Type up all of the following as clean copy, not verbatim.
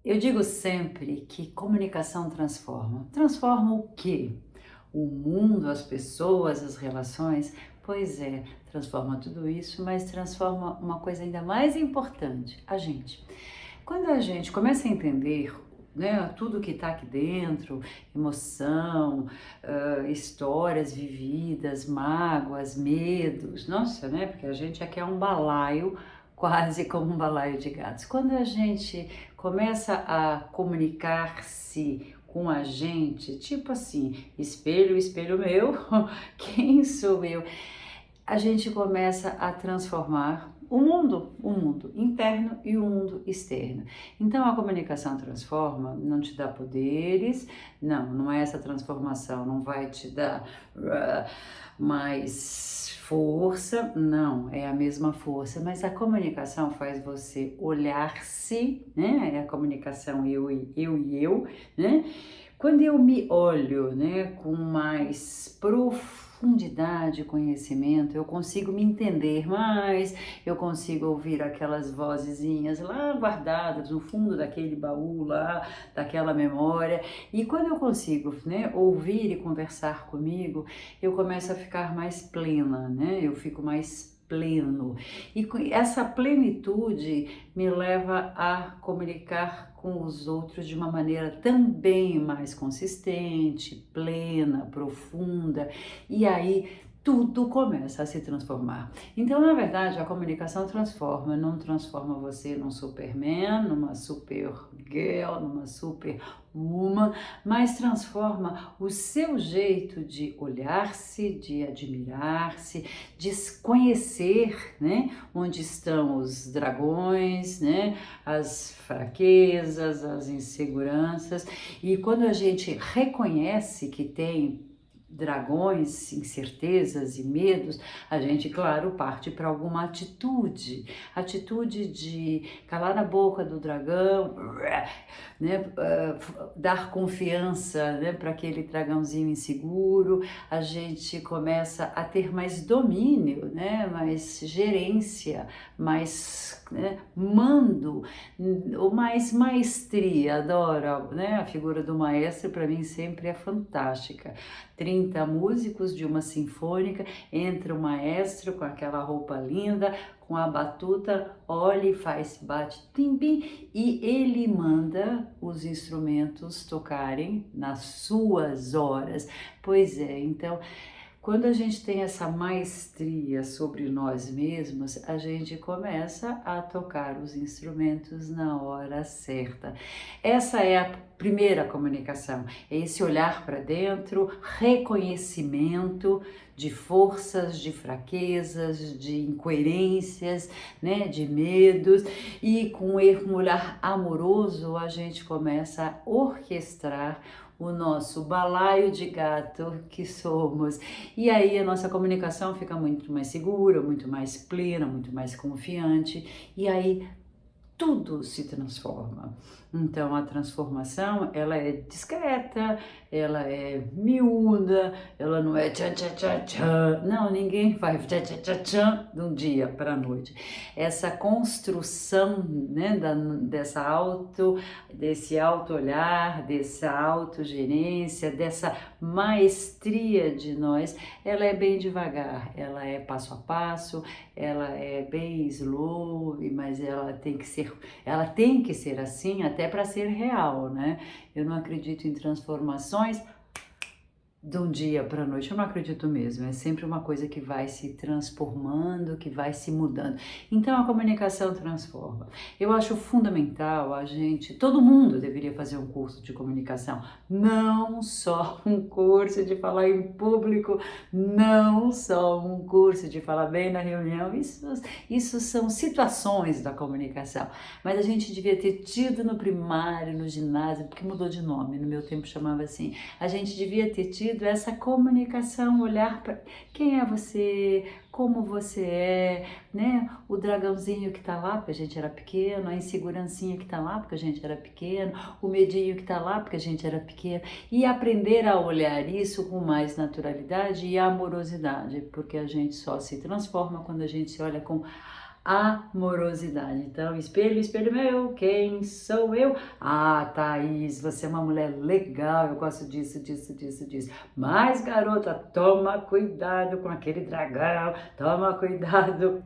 Eu digo sempre que comunicação transforma. Transforma o quê? O mundo, as pessoas, as relações? Pois é, transforma tudo isso, mas transforma uma coisa ainda mais importante, a gente. Quando a gente começa a entender, né, tudo que está aqui dentro, emoção, histórias vividas, mágoas, medos, nossa, né, porque a gente aqui é um balaio, quase como um balaio de gatos. Quando a gente começa a comunicar-se com a gente, tipo assim, espelho, espelho meu, quem sou eu? A gente começa a transformar o mundo interno e o mundo externo. Então a comunicação transforma, não te dá poderes, não é essa transformação, não vai te dar mais força, não, é a mesma força, mas a comunicação faz você olhar-se, né? É a comunicação eu, né? Quando eu me olho, né, com mais profundidade, conhecimento, eu consigo me entender mais, eu consigo ouvir aquelas vozezinhas lá guardadas no fundo daquele baú lá, daquela memória. E quando eu consigo, né, ouvir e conversar comigo, eu começo a ficar mais plena, né? Eu fico mais pleno. E essa plenitude me leva a comunicar com os outros de uma maneira também mais consistente, plena, profunda, e aí tudo começa a se transformar. Então, na verdade, a comunicação transforma, não transforma você num Superman, numa Supergirl, numa Superwoman, mas transforma o seu jeito de olhar-se, de admirar-se, de conhecer, né, onde estão os dragões, né, as fraquezas, as inseguranças. E quando a gente reconhece que tem dragões, incertezas e medos, a gente, claro, parte para alguma atitude. Atitude de calar a boca do dragão, né, dar confiança, né, para aquele dragãozinho inseguro. A gente começa a ter mais domínio, né, mais gerência, mais, né, mando, ou mais maestria. Adoro, né, a figura do maestro, para mim sempre é fantástica. 30 músicos de uma sinfônica, entra o maestro com aquela roupa linda, com a batuta, olha e faz, bate tim-bim, e ele manda os instrumentos tocarem nas suas horas. Pois é, então quando a gente tem essa maestria sobre nós mesmos, a gente começa a tocar os instrumentos na hora certa. Essa é a primeira comunicação, é esse olhar para dentro, reconhecimento de forças, de fraquezas, de incoerências, né, de medos, e com um olhar amoroso a gente começa a orquestrar o nosso balaio de gato que somos. E aí a nossa comunicação fica muito mais segura, muito mais plena, muito mais confiante, e aí tudo se transforma. Então a transformação, ela é discreta, ela é miúda, ela não é tchan tchan tchan tchan. Não, ninguém faz tchan tchan tchan tchan de um dia para a noite. Essa construção, né, desse auto olhar, dessa autogerência, dessa maestria de nós, ela é bem devagar, ela é passo a passo, ela é bem slow, mas ela tem que ser assim até para ser real, né? Eu não acredito em transformações de um dia para a noite, eu não acredito mesmo, é sempre uma coisa que vai se transformando, que vai se mudando. Então a comunicação transforma. Eu acho fundamental todo mundo deveria fazer um curso de comunicação, não só um curso de falar em público, não só um curso de falar bem na reunião, isso são situações da comunicação, mas a gente devia ter tido no primário, no ginásio, porque mudou de nome, no meu tempo chamava assim, a gente devia ter tido essa comunicação, olhar para quem é você, como você é, né? O dragãozinho que tá lá porque a gente era pequeno, a insegurancinha que tá lá porque a gente era pequeno, o medinho que tá lá porque a gente era pequeno, e aprender a olhar isso com mais naturalidade e amorosidade, porque a gente só se transforma quando a gente se olha com amorosidade. Então, espelho, espelho meu, quem sou eu? Ah, Thaís, você é uma mulher legal, eu gosto disso, disso, disso, disso. Mas, garota, toma cuidado com aquele dragão, toma cuidado,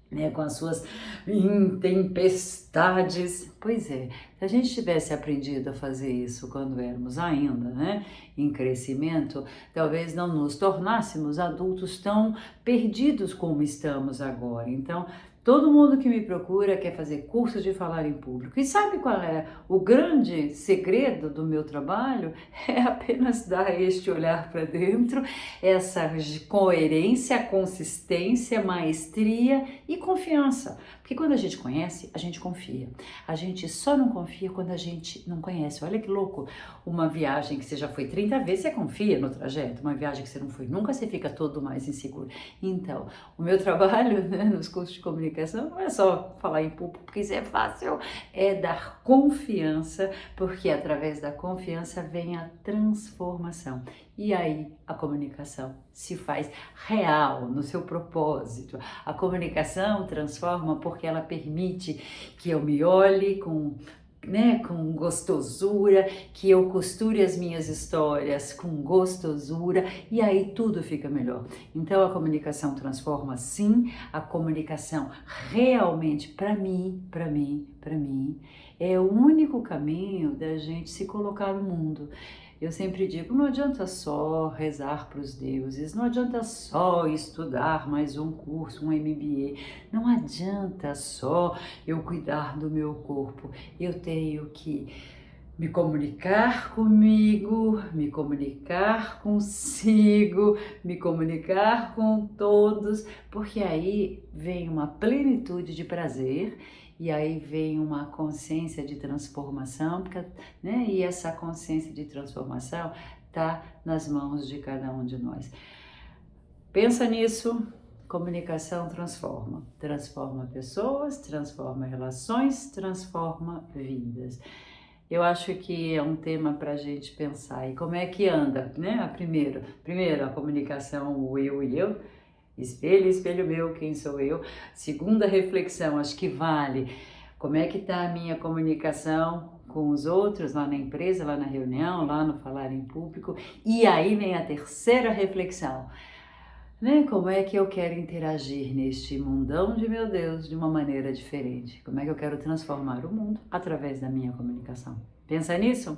né, com as suas intempestades. Pois é, se a gente tivesse aprendido a fazer isso quando éramos ainda, né, em crescimento, talvez não nos tornássemos adultos tão perdidos como estamos agora. Então, todo mundo que me procura quer fazer curso de falar em público. E sabe qual é o grande segredo do meu trabalho? É apenas dar este olhar para dentro, essa coerência, consistência, maestria e confiança. Porque quando a gente conhece, a gente confia. A gente só não confia quando a gente não conhece. Olha que louco. Uma viagem que você já foi 30 vezes, você confia no trajeto. Uma viagem que você não foi nunca, você fica todo mais inseguro. Então, o meu trabalho, né, nos cursos de comunicação não é só falar em público, porque isso é fácil. É dar confiança, porque através da confiança vem a transformação. E aí a comunicação se faz real no seu propósito. A comunicação transforma porque ela permite que eu me olhe com gostosura, que eu costure as minhas histórias com gostosura e aí tudo fica melhor. Então a comunicação transforma sim, a comunicação realmente para mim, é o único caminho da gente se colocar no mundo. Eu sempre digo, não adianta só rezar para os deuses, não adianta só estudar mais um curso, um MBA, não adianta só eu cuidar do meu corpo, eu tenho que me comunicar comigo, me comunicar consigo, me comunicar com todos, porque aí vem uma plenitude de prazer e aí vem uma consciência de transformação, porque, né? E essa consciência de transformação está nas mãos de cada um de nós. Pensa nisso. Comunicação transforma. Transforma pessoas, transforma relações, transforma vidas. Eu acho que é um tema para a gente pensar. E como é que anda, né? Primeiro, a comunicação, o eu e eu. Espelho, espelho meu, quem sou eu? Segunda reflexão, acho que vale. Como é que está a minha comunicação com os outros, lá na empresa, lá na reunião, lá no falar em público? E aí vem a terceira reflexão. Né? Como é que eu quero interagir neste mundão de meu Deus de uma maneira diferente? Como é que eu quero transformar o mundo através da minha comunicação? Pensa nisso?